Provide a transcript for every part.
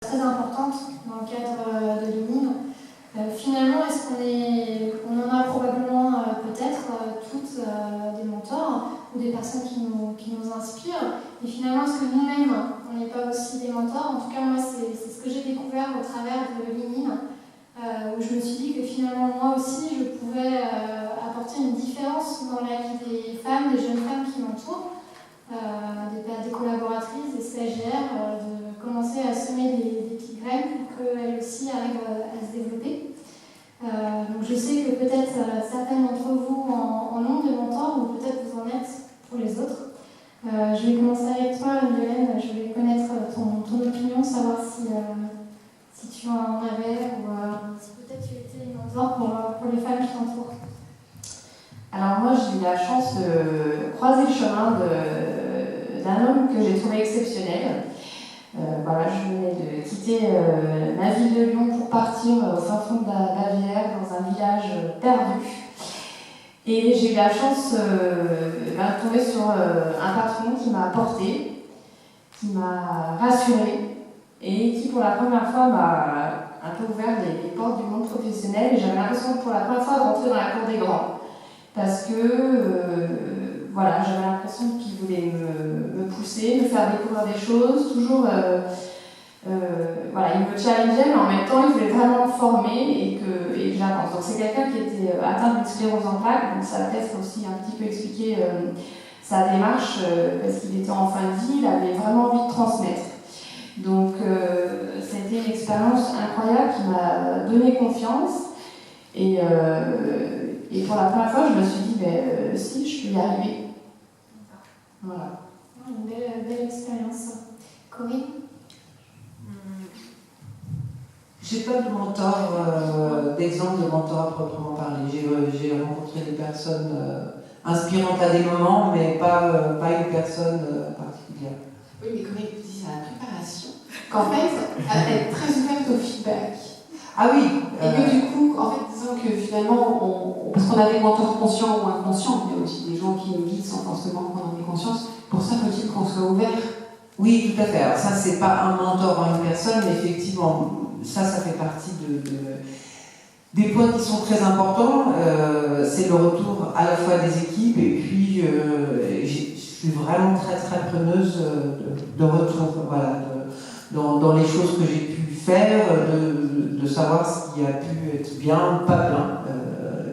très importante dans le cadre de l'INIM. Finalement, est-ce on en a probablement peut-être toutes des mentors ou des personnes qui nous inspirent, et finalement, est-ce que nous-mêmes, on n'est pas aussi des mentors? En tout cas, moi, c'est ce que j'ai découvert au travers de l'INIM, où je me suis dit que finalement, moi aussi, je pouvais apporter une différence dans la vie des femmes, des jeunes femmes qui m'entourent, des collaboratrices, des stagiaires, de commencer à semer des petites graines pour qu'elles aussi arrivent à se développer. Donc je sais que peut-être certaines d'entre vous en ont des mentors, ou peut-être vous en êtes pour les autres. Je vais commencer avec toi, Violaine. Je vais connaître ton opinion, savoir si tu en avais, ou si peut-être tu étais une mentor pour les femmes qui t'entourent. Alors moi, j'ai eu la chance de croiser le chemin d'un homme que j'ai trouvé exceptionnel. Voilà, je venais de quitter ma ville de Lyon pour partir au fin fond de la Bavière, dans un village perdu. Et j'ai eu la chance de tomber sur un patron qui m'a porté, qui m'a rassurée, et qui pour la première fois m'a un peu ouvert les portes du monde professionnel. Et j'avais l'impression pour la première fois de rentrer dans la cour des grands. Parce que voilà, j'avais l'impression qu'il voulait me pousser, me faire découvrir des choses, toujours, voilà, il me challengeait, mais en même temps, il voulait vraiment me former et que j'avance. Donc c'est quelqu'un qui était atteint d'une sclérose en plaques, donc ça va peut-être aussi un petit peu expliquer sa démarche, parce qu'il était en fin de vie, il avait vraiment envie de transmettre. Donc c'était une expérience incroyable qui m'a donné confiance, et pour la première fois, je me suis dit, si, je peux y arriver. Voilà. Une belle expérience. Corinne? J'ai pas de mentor, d'exemple de mentor à proprement parler. J'ai rencontré des personnes inspirantes à des moments, mais pas une personne particulière. Oui, mais comme il dit, c'est la préparation. Qu'en fait, elle est très ouverte au feedback. Ah oui. Et que du coup, en fait, disons que finalement, parce qu'on a des mentors conscients ou inconscients, il y a aussi des gens qui nous guident sans forcément qu'on en ait conscience. Pour ça, faut-il qu'on soit ouvert. Oui, tout à fait. Alors ça, c'est pas un mentor à une personne, mais effectivement, ça fait partie des points qui sont très importants. C'est le retour à la fois des équipes, et puis je suis vraiment très très preneuse de retour, voilà, dans les choses que j'ai pu faire, de savoir ce qui a pu être bien ou pas bien,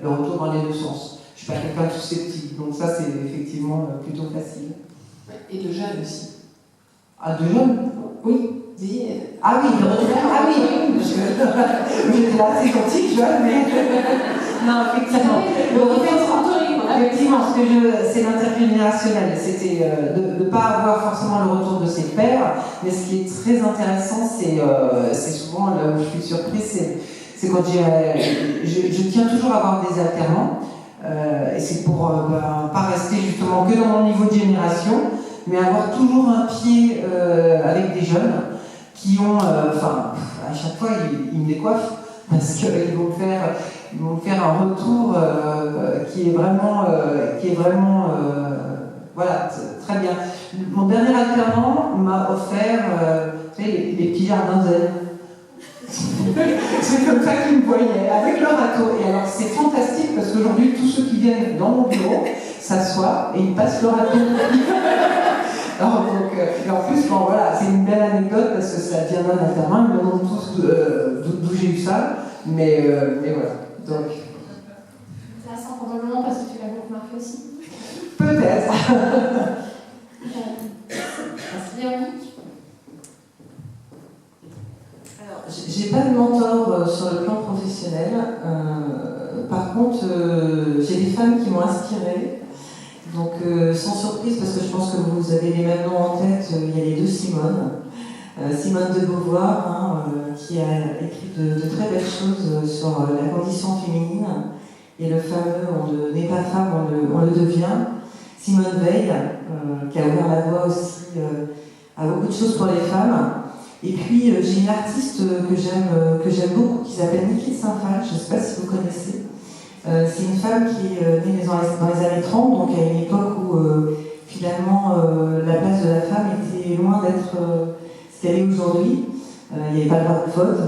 le retour dans les deux sens. Je suis pas quelqu'un de susceptible, donc ça c'est effectivement plutôt facile. Et de jeunes aussi. Ah, de jeunes? Oui. Ah oui, de retour. Ah oui, j'étais là, c'est gentil, jeune, mais. Non, effectivement. Effectivement, c'est l'intergénérationnel. C'était de ne pas avoir forcément le retour de ses pairs, mais ce qui est très intéressant, c'est souvent là où je suis surprise, c'est quand je tiens toujours à avoir des alternants, et c'est pour pas rester justement que dans mon niveau de génération, mais avoir toujours un pied avec des jeunes qui ont, à chaque fois ils me décoiffent, parce qu'ils vont me faire un retour qui est vraiment, voilà, très bien. Mon dernier alternant m'a offert les petits jardins zen. C'est comme ça qu'ils me voyaient, avec leur râteau. Et alors c'est fantastique parce qu'aujourd'hui, tous ceux qui viennent dans mon bureau s'assoient et ils passent leur râteau. Alors, donc, et en plus, bon, voilà, c'est une belle anecdote parce que ça vient d'un alternant, ils me demandent tous d'où j'ai eu ça, mais voilà. Donc. Intéressant probablement parce que tu l'as beaucoup marqué aussi. Peut-être. Véronique? Alors, j'ai pas de mentor sur le plan professionnel. Par contre, j'ai des femmes qui m'ont inspirée. Donc, sans surprise, parce que je pense que vous avez les mêmes noms en tête, il y a les deux Simone. Simone de Beauvoir, qui a écrit de très belles choses sur la condition féminine, et le fameux « on ne naît pas femme, on le devient ». Simone Veil, qui a ouvert la voie aussi à beaucoup de choses pour les femmes. Et puis, j'ai une artiste que j'aime beaucoup, qui s'appelle Niki Saint-Phal, je ne sais pas si vous connaissez. C'est une femme qui est née dans les années 30, donc à une époque où finalement la place de la femme était loin d'être ce qu'elle est aujourd'hui. il n'y avait pas le droit de vote.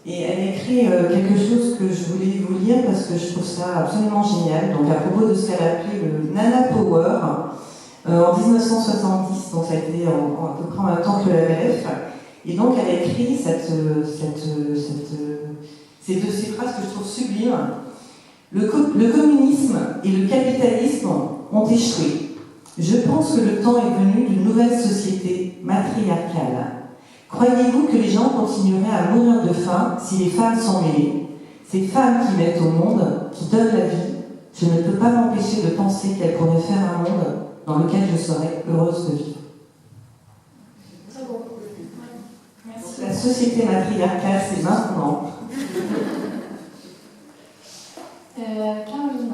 Et elle a écrit quelque chose que je voulais vous lire parce que je trouve ça absolument génial. Donc à propos de ce qu'elle a appelé le Nana Power en 1970, donc ça a été à peu près en même temps que le MLF. Et donc elle a écrit ces deux phrases que je trouve sublimes. Le communisme et le capitalisme ont échoué. Je pense que le temps est venu d'une nouvelle société matriarcale. Croyez-vous que les gens continueraient à mourir de faim si les femmes sont mêlées? Ces femmes qui mettent au monde, qui donnent la vie, je ne peux pas m'empêcher de penser qu'elles pourraient faire un monde dans lequel je serais heureuse de vivre. Très beau. Merci. La société matriarcale, c'est maintenant. Caroline,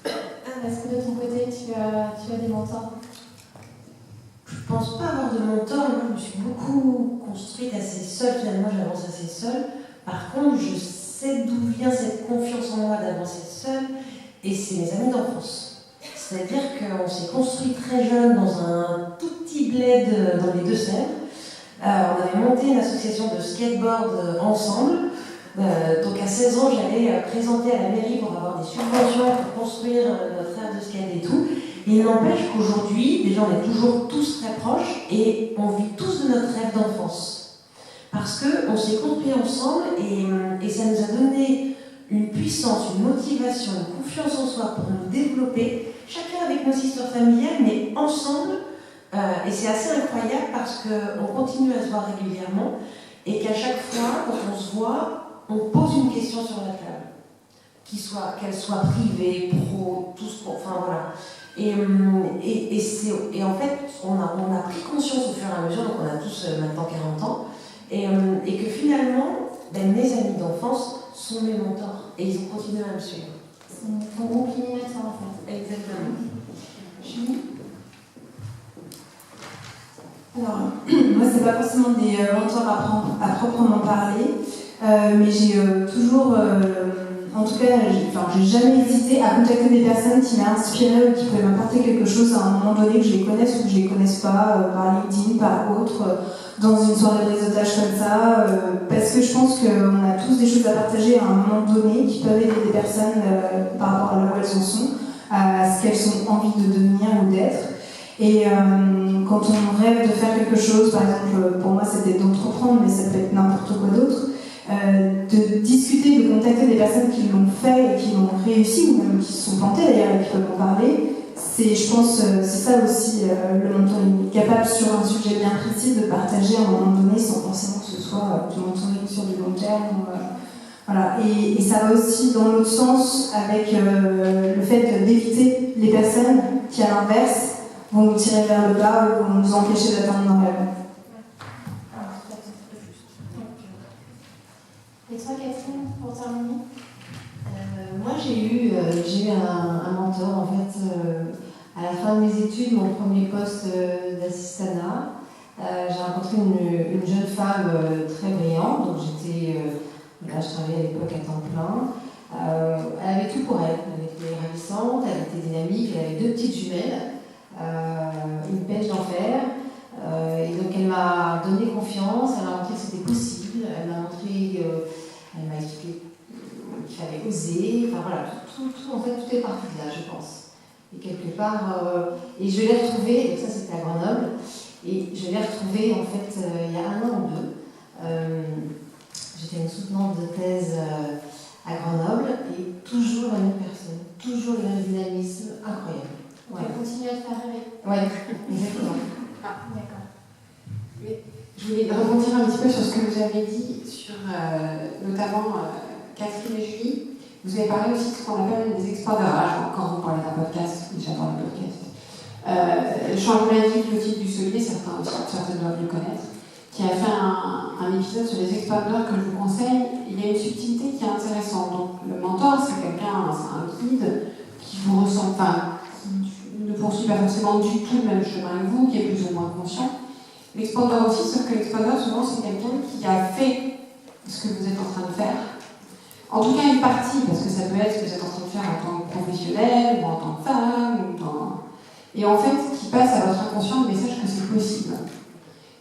est-ce que de ton côté, tu as des mentors? Je ne pense pas avoir de mentor, moi je me suis beaucoup construite assez seule, finalement j'avance assez seule. Par contre, je sais d'où vient cette confiance en moi d'avancer seule, et c'est mes amis d'enfance. C'est-à-dire qu'on s'est construit très jeune dans un tout petit bled dans les Deux-Sèvres. On avait monté une association de skateboard ensemble. Donc à 16 ans, j'allais présenter à la mairie pour avoir des subventions pour construire notre aire de skate et tout. Et il n'empêche qu'aujourd'hui, déjà on est toujours tous très proches et on vit tous de notre rêve d'enfance. Parce qu'on s'est construit ensemble et ça nous a donné une puissance, une motivation, une confiance en soi pour nous développer, chacun avec nos histoires familiales, mais ensemble. Et c'est assez incroyable parce qu'on continue à se voir régulièrement et qu'à chaque fois, quand on se voit, on pose une question sur la table, qu'elle soit privée, pro, enfin voilà. Et en fait, on a pris conscience au fur et à mesure, donc on a tous maintenant 40 ans, et que finalement, mes amis d'enfance sont mes mentors, et ils ont continué à me suivre. C'est ton groupe limitateur en fait. Exactement. Julie? Alors, moi, c'est pas forcément des mentors à proprement parler, mais j'ai toujours, en tout cas, j'ai jamais hésité à contacter des personnes qui m'ont inspiré ou qui pouvaient m'apporter quelque chose à un moment donné, que je les connaisse ou que je les connaisse pas, par LinkedIn, par autre, dans une soirée de réseautage comme ça, parce que je pense qu'on a tous des choses à partager à un moment donné qui peuvent aider des personnes par rapport à là où elles en sont, à ce qu'elles ont envie de devenir ou d'être. Et quand on rêve de faire quelque chose, par exemple, pour moi c'était d'entreprendre, mais ça peut être n'importe quoi d'autre, de discuter, de contacter des personnes qui l'ont fait et qui l'ont réussi, ou même qui se sont plantées d'ailleurs et qui peuvent en parler, je pense, c'est ça aussi le mentoring. Capable sur un sujet bien précis de partager à un moment donné sans forcément que ce soit du mentoring sur du long terme. Voilà. Et ça va aussi dans l'autre sens avec le fait d'éviter les personnes qui, à l'inverse, vont nous tirer vers le bas ou vont nous empêcher d'atteindre nos rêves. Et toi, Catherine, pour terminer? Moi, j'ai eu un mentor, en fait, à la fin de mes études, mon premier poste d'assistanat. J'ai rencontré une jeune femme très brillante, donc je travaillais à l'époque à temps plein. Elle avait tout pour elle. Elle était ravissante, elle était dynamique, elle avait 2 petites jumelles, une pêche d'enfer. Et donc elle m'a donné confiance, elle m'a montré que c'était possible, elle m'a expliqué qu'il fallait oser, enfin voilà, tout en fait, tout est parti de là, je pense. Et quelque part, et je l'ai retrouvée, donc ça c'était à Grenoble, et je l'ai retrouvée en fait il y a 1 an ou 2. J'étais une soutenante de thèse à Grenoble, et toujours la même personne, toujours le même dynamisme, incroyable. Ouais. Elle continue à te faire rêver. Oui, exactement. D'accord. Mais je voulais rebondir un petit peu sur ce que vous avez dit, sur notamment Catherine et Julie. Vous avez parlé aussi de ce qu'on appelle des expandeurs. Quand vous parlez d'un podcast, j'adore le podcast. Change ma vie, le titre du Solier, certains doivent le connaître, qui a fait un épisode sur les expandeurs que je vous conseille. Il y a une subtilité qui est intéressante. Donc, le mentor, c'est quelqu'un, c'est un guide qui vous ressemble, qui ne poursuit pas forcément du tout le même chemin que vous, qui est plus ou moins conscient. L'expandeur aussi, sauf que l'expandeur, souvent, c'est quelqu'un qui a fait ce que vous êtes en train de faire. En tout cas, une partie, parce que ça peut être ce que vous êtes en train de faire en tant que professionnel, ou en tant que femme, et en fait, qui passe à votre inconscient le message que c'est possible.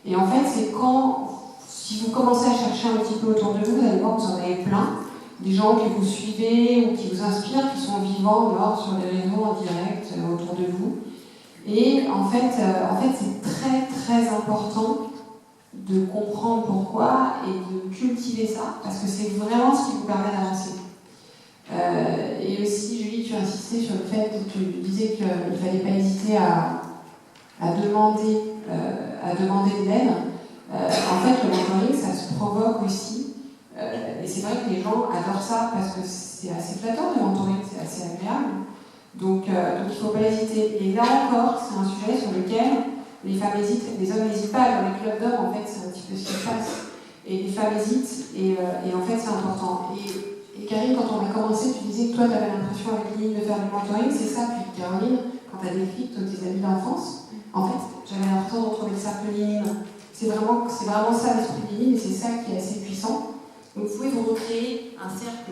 Et en fait, c'est quand, si Si vous commencez à chercher un petit peu autour de vous, vous allez voir que vous en avez plein. Des gens que vous suivez ou qui vous inspirent, qui sont vivants, morts sur les réseaux en direct autour de vous. Et en fait c'est très très important de comprendre pourquoi et de cultiver ça, parce que c'est vraiment ce qui vous permet d'avancer. Et aussi, Julie, tu as insisté sur le fait que tu disais qu'il ne fallait pas hésiter à demander de l'aide. En fait, le mentoring, ça se provoque aussi. Et c'est vrai que les gens adorent ça parce que c'est assez flatteur de mentoring, c'est assez agréable. Donc il ne faut pas hésiter. Et là encore, c'est un sujet sur lequel les femmes hésitent, les hommes n'hésitent pas. Dans les clubs d'hommes, en fait, c'est un petit peu ce qui se passe. Et les femmes hésitent, et en fait, c'est important. Et Karine, quand on a commencé, tu disais que toi, tu avais l'impression avec Lynn de faire du mentoring, c'est ça. Puis Caroline, quand tu as des filles, tes amis d'enfance, en fait, j'avais l'impression de retrouver le cercle Lynn. C'est vraiment ça l'esprit de Lynn, et c'est ça qui est assez puissant. Donc vous pouvez vous recréer un cercle,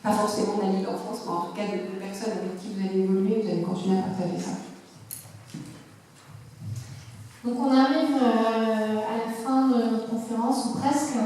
pas forcément d'amis d'enfance, mais en tout cas de personnes avec qui vous allez évoluer, vous allez continuer à partager ça. Donc on arrive à la fin de notre conférence, ou presque.